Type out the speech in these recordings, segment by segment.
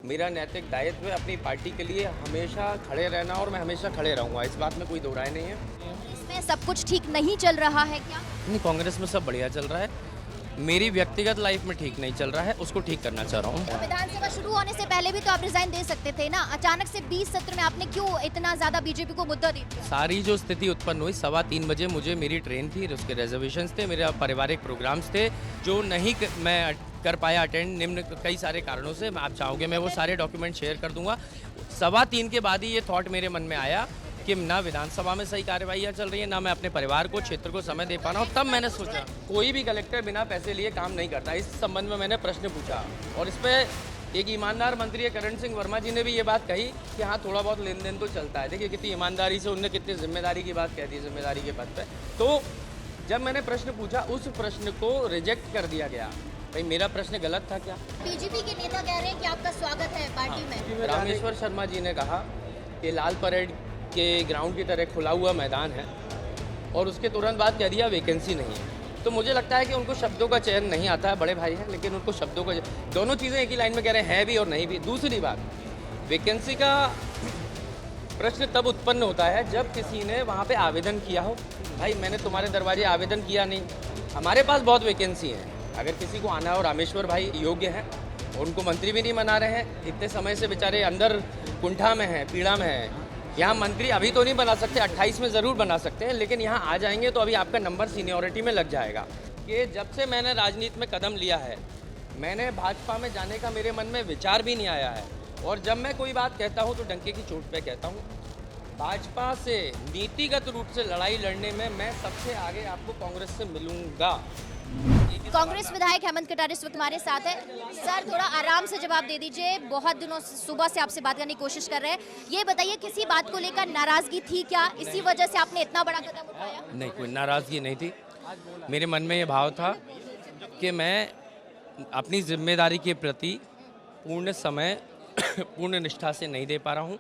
मेरा नैतिक दायित्व है अपनी पार्टी के लिए हमेशा खड़े रहना और मैं हमेशा खड़े रहूँगा, इस बात में कोई दो राय नहीं है। इसमें सब कुछ ठीक नहीं चल रहा है क्या? नहीं, कांग्रेस में सब बढ़िया चल रहा है। मेरी व्यक्तिगत लाइफ में ठीक नहीं चल रहा है, उसको ठीक करना चाह रहा हूँ। तो विधानसभा शुरू होने से पहले भी तो आप रिजाइन दे सकते थे ना। अचानक से 20 सत्र में आपने क्यों इतना ज्यादा बीजेपी को मुद्दा दे दिया? सारी जो स्थिति उत्पन्न हुई 3:15 बजे मुझे मेरी ट्रेन थी, उसके रिजर्वेशंस थे, मेरे पारिवारिक प्रोग्राम्स थे जो नहीं मैं कर पाया अटेंड निम्न कई सारे कारणों से। आप चाहोगे मैं वो सारे डॉक्यूमेंट शेयर कर दूंगा। 3:15 के बाद ही ये थॉट मेरे मन में आया कि ना विधानसभा में सही कार्यवाहियाँ चल रही है, ना मैं अपने परिवार को क्षेत्र को समय दे पा रहा हूँ। तब मैंने सोचा कोई भी कलेक्टर बिना पैसे लिए काम नहीं करता। इस संबंध में मैंने प्रश्न पूछा और इस पर एक ईमानदार मंत्री है करण सिंह वर्मा जी ने भी ये बात कही कि हाँ थोड़ा बहुत लेन देन तो चलता है। देखिए कितनी ईमानदारी से उनने कितनी जिम्मेदारी की बात कह दी, जिम्मेदारी के पद पर। तो जब मैंने प्रश्न पूछा उस प्रश्न को रिजेक्ट कर दिया गया। भाई मेरा प्रश्न गलत था क्या? बीजेपी के नेता कह रहे हैं कि आपका स्वागत है पार्टी में। रामेश्वर शर्मा जी ने कहा कि लाल परेड के ग्राउंड की तरह खुला हुआ मैदान है और उसके तुरंत बाद कह दिया वैकेंसी नहीं है। तो मुझे लगता है कि उनको शब्दों का चयन नहीं आता है, बड़े भाई हैं, लेकिन उनको शब्दों का दोनों चीज़ें एक ही लाइन में कह रहे हैं भी और नहीं भी। दूसरी बात, वैकेंसी का प्रश्न तब उत्पन्न होता है जब किसी ने वहाँ पे आवेदन किया हो। भाई मैंने तुम्हारे दरवाजे आवेदन किया नहीं, हमारे पास बहुत वैकेंसी है। अगर किसी को आना हो, रामेश्वर भाई योग्य हैं, उनको मंत्री भी नहीं बना रहे हैं, इतने समय से बेचारे अंदर कुंठा में हैं, पीड़ा में हैं। यहाँ मंत्री अभी तो नहीं बना सकते, 28 में ज़रूर बना सकते हैं, लेकिन यहाँ आ जाएंगे तो अभी आपका नंबर सीनियरिटी में लग जाएगा। कि जब से मैंने राजनीति में कदम लिया है, मैंने भाजपा में जाने का मेरे मन में विचार भी नहीं आया है। और जब मैं कोई बात कहता हूँ तो डंके की चोट पे कहता हूँ। भाजपा से नीतिगत रूप से लड़ाई लड़ने में मैं सबसे आगे आपको कांग्रेस से मिलूंगा। कांग्रेस विधायक हेमंत कटारे इस वक्त हमारे साथ है। सर थोड़ा आराम से जवाब दे दीजिए, बहुत दिनों से सुबह से आपसे बात करने की कोशिश कर रहे हैं। ये बताइए किसी बात को लेकर नाराजगी थी क्या? इसी वजह से आपने इतना बड़ा कदम उठाया? नहीं, कोई नाराजगी नहीं थी। मेरे मन में ये भाव था कि मैं अपनी जिम्मेदारी के प्रति पूर्ण समय पूर्ण निष्ठा से नहीं दे पा रहा हूँ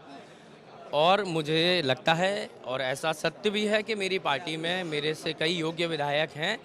और मुझे लगता है और ऐसा सत्य भी है कि मेरी पार्टी में मेरे से कई योग्य विधायक हैं,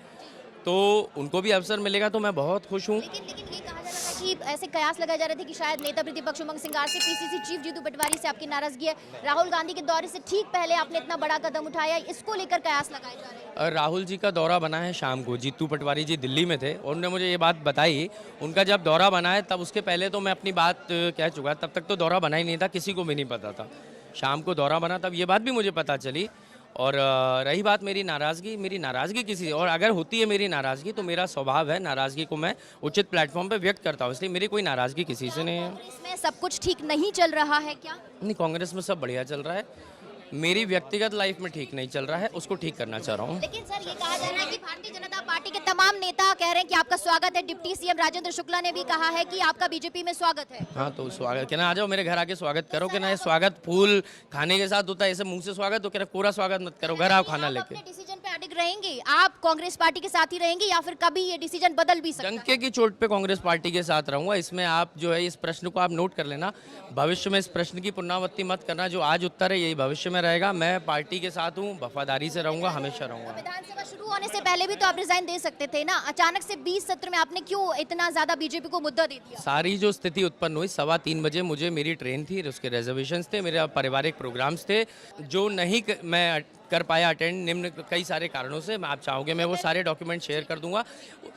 तो उनको भी अवसर मिलेगा तो मैं बहुत खुश हूँ। लेकिन ये कहा जा रहा था कि ऐसे कयास लगाए जा रहे थे कि शायद नेता प्रतिपक्ष उमंग सिंगार से, पीसीसी चीफ जीतू पटवारी से आपकी नाराजगी है। राहुल गांधी के दौरे से ठीक पहले आपने इतना बड़ा कदम उठाया, इसको लेकर कयास लगाए जा रहे हैं। राहुल जी का दौरा बना है शाम को, जीतू पटवारी जी दिल्ली में थे और उन्होंने मुझे ये बात बताई। उनका जब दौरा बना है तब उसके पहले तो मैं अपनी बात कह चुका, तब तक तो दौरा बना ही नहीं था, किसी को भी नहीं पता था। शाम को दौरा बना तब ये बात भी मुझे पता चली। और रही बात मेरी नाराज़गी किसी और अगर होती है मेरी नाराज़गी तो मेरा स्वभाव है नाराज़गी को मैं उचित प्लेटफॉर्म पे व्यक्त करता हूँ, इसलिए मेरी कोई नाराज़गी किसी से नहीं है। कांग्रेस में सब कुछ ठीक नहीं चल रहा है क्या? नहीं, कांग्रेस में सब बढ़िया चल रहा है। मेरी व्यक्तिगत लाइफ में ठीक नहीं चल रहा है, उसको ठीक करना चाह रहा हूँ। लेकिन सर ये कहा जा रहा है कि भारतीय जनता पार्टी के तमाम नेता कह रहे हैं कि आपका स्वागत है। डिप्टी सीएम राजेंद्र शुक्ला ने भी कहा है कि आपका बीजेपी में स्वागत है। हाँ तो स्वागत कहना, आ जाओ मेरे घर आके स्वागत करो। कि ना ये स्वागत फूल खाने के साथ होता है, ऐसे मुंह से स्वागत तो कहना कोरा स्वागत मत करो, घर आओ खाना लेके। डिसीजन पे अडिग रहेंगे आप? कांग्रेस पार्टी के साथ ही रहेंगे या फिर कभी ये डिसीजन बदल भी सकता है? डंके की चोट पे कांग्रेस पार्टी के साथ रहूंगा। इसमें आप जो है इस प्रश्न को आप नोट कर लेना, भविष्य में इस प्रश्न की पुनरावृत्ति मत करना। जो आज उत्तर है यही भविष्य में रहेगा। मैं पार्टी के साथ हूँ, वफादारी से रहूंगा, हमेशा रहूंगा। विधानसभा शुरू होने से पहले भी तो आप रिजाइन दे सकते थे ना। अचानक से 20 सत्र में आपने क्यों इतना ज्यादा बीजेपी को मुद्दा दे दिया? सारी जो स्थिति उत्पन्न हुई 3:15 बजे मुझे मेरी ट्रेन थी, उसके रिजर्वेशंस थे, मेरे पारिवारिक प्रोग्राम्स थे जो नहीं मैं कर पाया अटेंड निम्न कई सारे कारणों से। आप चाहोगे मैं वो सारे डॉक्यूमेंट शेयर कर दूंगा।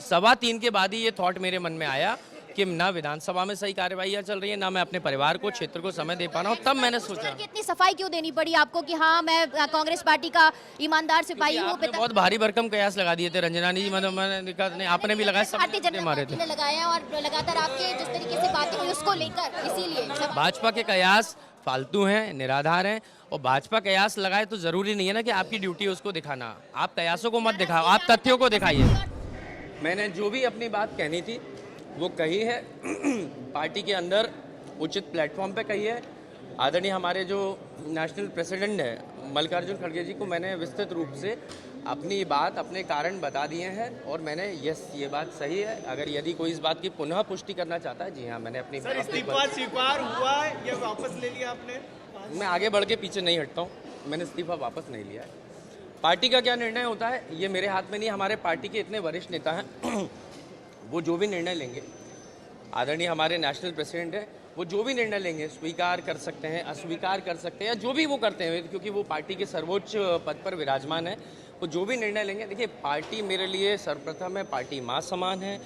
3:15 के बाद ही ये थॉट मेरे मन में आया कि ना विधानसभा में सही कार्यवाहियाँ चल रही है, ना मैं अपने परिवार को क्षेत्र को समय दे पा रहा हूँ। तब मैंने सोचा इतनी सफाई क्यों देनी पड़ी आपको कि हाँ मैं कांग्रेस पार्टी का ईमानदार सिपाही हूँ? बहुत भारी भरकम कयास लगा दिए थे रंजनानी जी, मैंने आपने भी लगाया, भारतीय जनता मारे पार्टी थे ने लगाया और लगातार आपके जिस तरीके से बातें हुई उसको लेकर, इसीलिए भाजपा के कयास फालतू हैं, निराधार हैं। और भाजपा कयास लगाए तो जरूरी नहीं है ना कि आपकी ड्यूटी है उसको दिखाना। आप कयासों को मत दिखाओ, आप तथ्यों को दिखाइए। मैंने जो भी अपनी बात कहनी थी वो कही है, पार्टी के अंदर उचित प्लेटफॉर्म पे कही है। आदरणीय हमारे जो नेशनल प्रेसिडेंट है मल्लिकार्जुन खड़गे जी को मैंने विस्तृत रूप से अपनी बात, अपने कारण बता दिए हैं और मैंने ये बात सही है। अगर यदि कोई इस बात की पुनः पुष्टि करना चाहता है, जी हाँ, मैंने अपनी इस्तीफा स्वीकार हुआ है या वापस ले लिया आपने? मैं आगे बढ़ के पीछे नहीं हटता हूँ, मैंने इस्तीफा वापस नहीं लिया है। पार्टी का क्या निर्णय होता है ये मेरे हाथ में नहीं। हमारे पार्टी के इतने वरिष्ठ नेता हैं वो जो भी निर्णय लेंगे, आदरणीय हमारे नेशनल प्रेसिडेंट है, वो जो भी निर्णय लेंगे स्वीकार कर सकते हैं, अस्वीकार कर सकते हैं, या जो भी वो करते हैं, क्योंकि वो पार्टी के सर्वोच्च पद पर विराजमान है। वो जो भी निर्णय लेंगे, देखिए पार्टी मेरे लिए सर्वप्रथम है, पार्टी माँ समान है।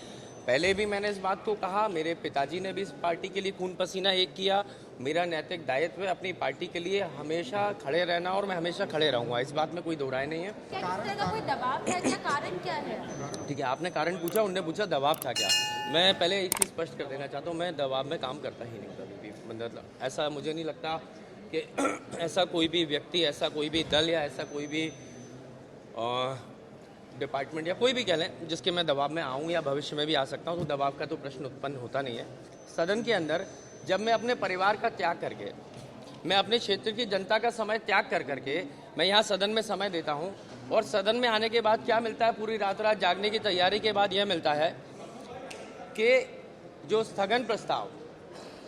पहले भी मैंने इस बात को कहा, मेरे पिताजी ने भी इस पार्टी के लिए खून पसीना एक किया। मेरा नैतिक दायित्व है अपनी पार्टी के लिए हमेशा खड़े रहना, और मैं हमेशा खड़े रहूंगा, इस बात में कोई दो राय नहीं है। क्या इस तरह का कोई दबाव है, क्या कारण क्या है? ठीक है, आपने कारण पूछा, उनने पूछा दबाव था क्या। मैं पहले एक चीज़ स्पष्ट कर देना चाहता हूँ, मैं दबाव में काम करता ही नहीं कभी भी। मतलब ऐसा मुझे नहीं लगता कि ऐसा कोई भी व्यक्ति, ऐसा कोई भी दल, या ऐसा कोई भी डिपार्टमेंट, या कोई भी कह लें, जिसके मैं दबाव में आऊँ या भविष्य में भी आ सकता हूँ, तो दबाव का तो प्रश्न उत्पन्न होता नहीं है। सदन के अंदर जब मैं अपने परिवार का त्याग करके, मैं अपने क्षेत्र की जनता का समय त्याग कर करके मैं यहाँ सदन में समय देता हूँ, और सदन में आने के बाद क्या मिलता है, पूरी रात जागने की तैयारी के बाद यह मिलता है कि जो स्थगन प्रस्ताव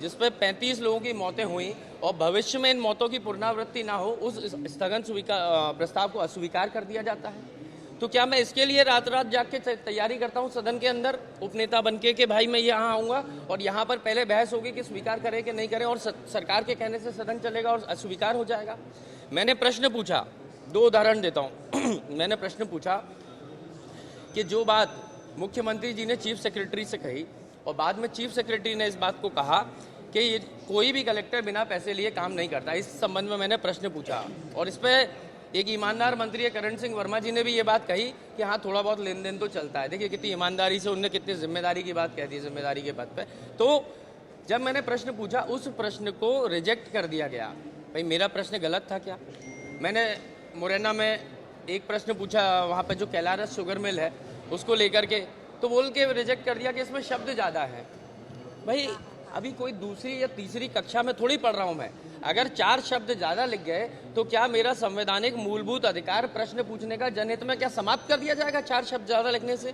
जिस पर 35 लोगों की मौतें हुई और भविष्य में इन मौतों की पुनरावृत्ति ना हो, उस स्थगन प्रस्ताव को अस्वीकार कर दिया जाता है। तो क्या मैं इसके लिए रात जाग के तैयारी करता हूं सदन के अंदर उपनेता बनके कि भाई मैं यहाँ आऊँगा और यहाँ पर पहले बहस होगी कि स्वीकार करें कि नहीं करें, और सरकार के कहने से सदन चलेगा और अस्वीकार हो जाएगा। मैंने प्रश्न पूछा, 2 उदाहरण देता हूँ। मैंने प्रश्न पूछा कि जो बात मुख्यमंत्री जी ने चीफ सेक्रेटरी से कही, और बाद में चीफ सेक्रेटरी ने इस बात को कहा कि ये कोई भी कलेक्टर बिना पैसे लिए काम नहीं करता, इस संबंध में मैंने प्रश्न पूछा। और इस पर एक ईमानदार मंत्री करण सिंह वर्मा जी ने भी ये बात कही कि हाँ थोड़ा बहुत लेन देन तो चलता है। देखिए कितनी ईमानदारी से उनने कितनी जिम्मेदारी की बात कह दी, जिम्मेदारी के पद पे। तो जब मैंने प्रश्न पूछा, उस प्रश्न को रिजेक्ट कर दिया गया। भाई मेरा प्रश्न गलत था क्या? मैंने मुरैना में एक प्रश्न पूछा, वहाँ पे जो कैलारस शुगर मिल है उसको लेकर के, तो बोल के रिजेक्ट कर दिया कि इसमें शब्द ज़्यादा है। भाई अभी कोई दूसरी या तीसरी कक्षा में थोड़ी पढ़ रहा हूँ मैं, अगर 4 शब्द ज़्यादा लिख गए तो क्या मेरा संवैधानिक मूलभूत अधिकार प्रश्न पूछने का जनहित में क्या समाप्त कर दिया जाएगा 4 शब्द ज़्यादा लिखने से?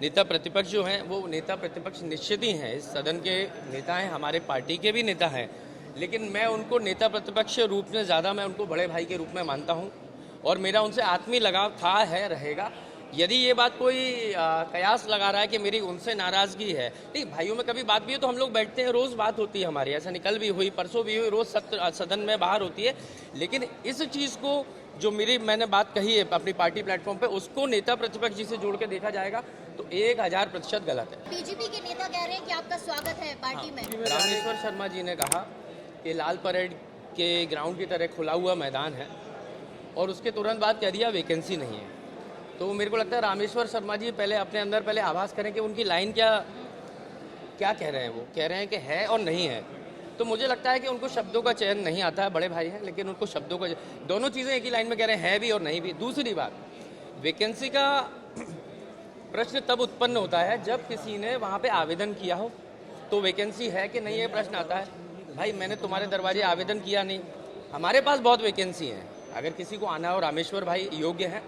नेता प्रतिपक्ष जो हैं वो नेता प्रतिपक्ष निश्चित ही हैं, इस सदन के नेता हैं, हमारे पार्टी के भी नेता हैं, लेकिन मैं उनको नेता प्रतिपक्ष रूप में ज़्यादा मैं उनको बड़े भाई के रूप में मानता हूँ, और मेरा उनसे आत्मीय लगाव था, है, रहेगा। यदि ये बात कोई कयास लगा रहा है कि मेरी उनसे नाराज़गी है, नहीं, भाइयों में कभी बात भी हो तो हम लोग बैठते हैं, रोज़ बात होती है हमारी, ऐसा निकल भी हुई, परसों भी हुई, रोज़ सदन में बाहर होती है। लेकिन इस चीज़ को जो मैंने बात कही है अपनी पार्टी प्लेटफॉर्म पे, उसको नेता प्रतिपक्ष जी से जोड़ के देखा जाएगा तो 1000% गलत है। बीजेपी के नेता कह रहे हैं कि आपका स्वागत है पार्टी में। रामेश्वर शर्मा जी ने कहा कि लाल परेड के ग्राउंड की तरह खुला हुआ मैदान है, और उसके तुरंत बाद कह दिया वैकेंसी नहीं है। तो मेरे को लगता है रामेश्वर शर्मा जी पहले अपने अंदर पहले आभास करें कि उनकी लाइन क्या कह रहे हैं। वो कह रहे हैं कि है और नहीं है। तो मुझे लगता है कि उनको शब्दों का चयन नहीं आता है, बड़े भाई हैं, लेकिन उनको शब्दों का, दोनों चीज़ें एक ही लाइन में कह रहे हैं, है भी और नहीं भी। दूसरी बात, वैकेंसी का प्रश्न तब उत्पन्न होता है जब किसी ने वहाँ पे आवेदन किया हो, तो वैकेंसी है कि नहीं ये प्रश्न आता है। भाई मैंने तुम्हारे दरवाजे आवेदन किया नहीं, हमारे पास बहुत वैकेंसी है, अगर किसी को आना हो, रामेश्वर भाई योग्य हैं,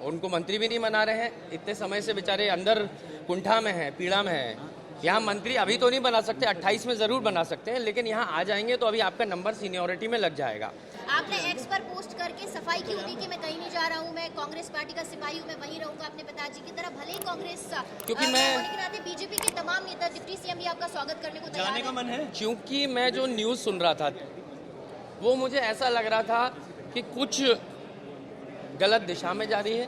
उनको मंत्री भी नहीं बना रहे हैं, इतने समय से बेचारे अंदर कुंठा में हैं, पीड़ा में हैं। यहाँ मंत्री अभी तो नहीं बना सकते, 28 में ज़रूर बना सकते हैं, लेकिन यहाँ आ जाएंगे तो अभी आपका नंबर सीनियोरिटी में लग जाएगा। आपने एक्स पर पोस्ट करके सफाई की होती कि मैं कहीं नहीं जा रहा हूँ, मैं कांग्रेस पार्टी का सिपाही हूँ, मैं वहीं रहूंगा अपने पिताजी की तरह, भले ही कांग्रेस क्योंकि मैं होने के नाते बीजेपी के तमाम नेता, डिप्टी सीएम भी आपका स्वागत करने को तैयार है। क्योंकि मैं जो न्यूज़ सुन रहा था वो मुझे ऐसा लग रहा था कि कुछ गलत दिशा में जा रही है।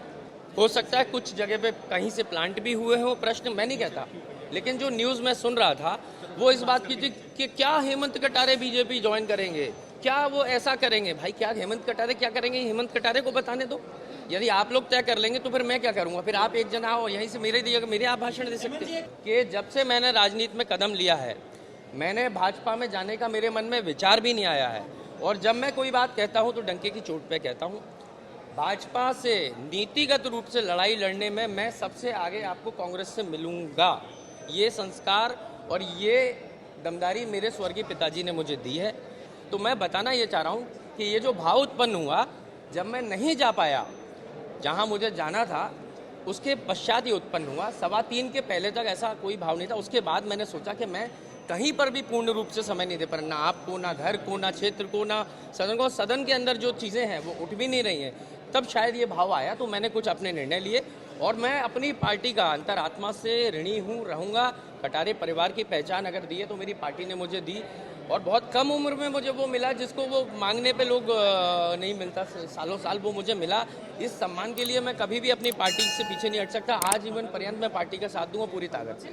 हो सकता है कुछ जगह पे कहीं से प्लांट भी हुए हो, प्रश्न मैं नहीं कहता, लेकिन जो न्यूज़ में सुन रहा था वो इस बात की थी कि क्या हेमंत कटारे बीजेपी ज्वाइन करेंगे, क्या वो ऐसा करेंगे। भाई क्या हेमंत कटारे क्या करेंगे, हेमंत कटारे को बताने दो। यदि आप लोग तय कर लेंगे तो फिर मैं क्या करूंगा? फिर आप एक जना हो यहीं से मेरे आप भाषण दे सकते हैं। कि जब से मैंने राजनीति में कदम लिया है, मैंने भाजपा में जाने का मेरे मन में विचार भी नहीं आया है, और जब मैं कोई बात कहता हूँ तो डंके की चोट पे कहता हूँ। भाजपा से नीतिगत रूप से लड़ाई लड़ने में मैं सबसे आगे आपको कांग्रेस से मिलूंगा। ये संस्कार और ये दमदारी मेरे स्वर्गीय पिताजी ने मुझे दी है। तो मैं बताना ये चाह रहा हूँ कि ये जो भाव उत्पन्न हुआ जब मैं नहीं जा पाया जहाँ मुझे जाना था, उसके पश्चात ये उत्पन्न हुआ। 3:15 के पहले तक ऐसा कोई भाव नहीं था। उसके बाद मैंने सोचा कि मैं कहीं पर भी पूर्ण रूप से समय नहीं दे पा रहा, ना आपको, ना घर को, ना क्षेत्र को, ना सदन को। सदन के अंदर जो चीज़ें हैं वो उठ भी नहीं रही हैं। तब शायद ये भाव आया, तो मैंने कुछ अपने निर्णय लिए, और मैं अपनी पार्टी का अंतरात्मा से ऋणी हूँ, रहूँगा। कटारे परिवार की पहचान अगर दी है तो मेरी पार्टी ने मुझे दी, और बहुत कम उम्र में मुझे वो मिला जिसको वो मांगने पे लोग नहीं मिलता, सालों साल वो मुझे मिला। इस सम्मान के लिए मैं कभी भी अपनी पार्टी से पीछे नहीं हट सकता। आज जीवन पर्यंत मैं पार्टी का साथ दूंगा पूरी ताकत से।